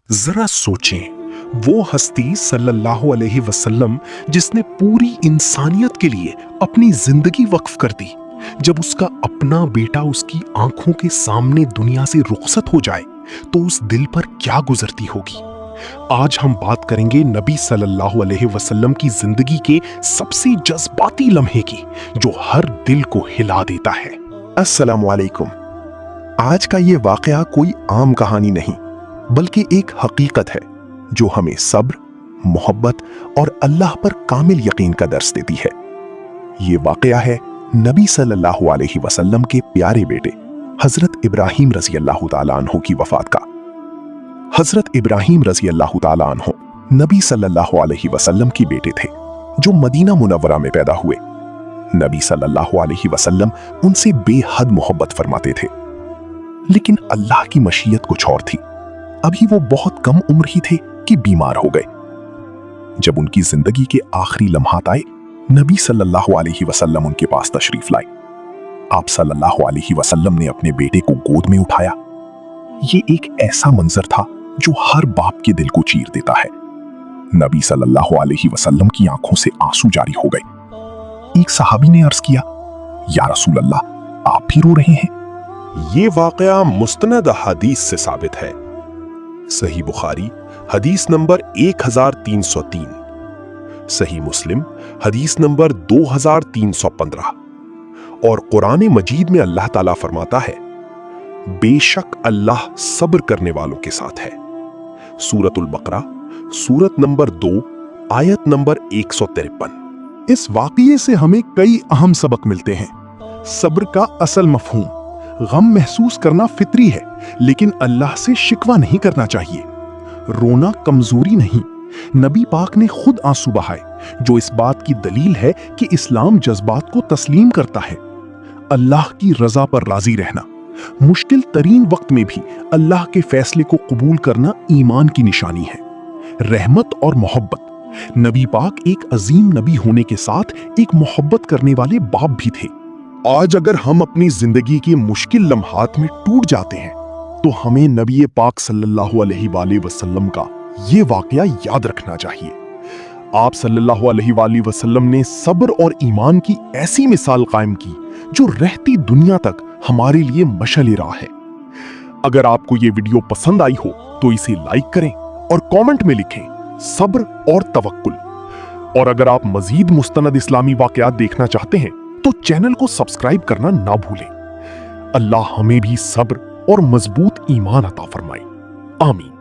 जरा सोचें, वो हस्ती सल्लल्लाहु अलैहि वसल्लम जिसने पूरी इंसानियत के लिए अपनी जिंदगी वक्फ कर दी, जब उसका अपना बेटा उसकी आंखों के सामने दुनिया से रुखसत हो जाए तो उस दिल पर क्या गुजरती होगी। आज हम बात करेंगे नबी सल्लल्लाहु अलैहि वसल्लम की जिंदगी के सबसे जज्बाती लम्हे की, जो हर दिल को हिला देता है। अस्सलामु अलैकुम। आज का ये वाकया कोई आम कहानी नहीं, बल्कि एक हकीकत है जो हमें सब्र, मोहब्बत और अल्लाह पर कामिल यकीन का दर्स देती है। ये वाकया है नबी सल्लल्लाहु अलैहि वसल्लम के प्यारे बेटे हजरत इब्राहिम रज़ी अल्लाह ताला अन्हु की वफात का। हजरत इब्राहिम रज़ी अल्लाह ताला अन्हु नबी सल्लल्लाहु अलैहि वसल्लम की बेटे थे, जो मदीना मुनव्वरा में पैदा हुए। नबी सल्लल्लाहु अलैहि वसल्लम उनसे बेहद मोहब्बत फरमाते थे, लेकिन अल्लाह की मशीयत कुछ और थी। अभी वो बहुत कम उम्र ही थे कि बीमार हो गए। जब उनकी जिंदगी के आखिरी लम्हात आए, नबी सल्लल्लाहु अलैहि वसल्लम उनके पास तशरीफ लाए। आप सल्लल्लाहु अलैहि वसल्लम ने अपने बेटे को गोद में उठाया। ये एक ऐसा मंजर था जो हर बाप के दिल को चीर देता है। नबी सल्लल्लाहु अलैहि वसल्लम की आंखों से आंसू जारी हो गए। एक सहाबी ने अर्ज किया, या रसूल अल्लाह, आप भी रो रहे हैं? ये वाकया मुस्तनद हदीस से साबित है। सही बुखारी हदीस नंबर 1303, सही मुस्लिम हदीस नंबर 2315 और कुरान मजीद में अल्लाह ताला फरमाता है, बेशक अल्लाह सब्र करने वालों के साथ है। सूरतुल बकरा सूरत नंबर 2 आयत नंबर 153। इस वाक़ये से हमें कई अहम सबक मिलते हैं। सब्र का असल मफहूम, गम महसूस करना फितरी है, लेकिन अल्लाह से शिकवा नहीं करना चाहिए। रोना कमजोरी नहीं, नबी पाक ने खुद आंसू बहाए, जो इस बात की दलील है कि इस्लाम जज्बात को तस्लीम करता है। अल्लाह की रजा पर राजी रहना, मुश्किल तरीन वक्त में भी अल्लाह के फैसले को कबूल करना ईमान की निशानी है। रहमत और मोहब्बत, नबी पाक एक अजीम नबी होने के साथ एक मोहब्बत करने वाले बाप भी थे। आज अगर हम अपनी जिंदगी की मुश्किल लम्हात में टूट जाते हैं, तो हमें नबी पाक सल्लल्लाहु अलैहि वसल्लम का ये वाकया याद रखना चाहिए। आप सल्लल्लाहु अलैहि वसल्लम ने सब्र और ईमान की ऐसी मिसाल कायम की जो रहती दुनिया तक हमारे लिए मशअल राह है। अगर आपको ये वीडियो पसंद आई हो तो इसे लाइक करें और कमेंट में लिखें सब्र और तवक्कुल। और अगर आप मजीद मुस्तनद इस्लामी वाकयात देखना चाहते हैं तो चैनल को सब्सक्राइब करना ना भूलें। अल्लाह हमें भी सब्र और मजबूत ईमान अता फरमाए। आमीन।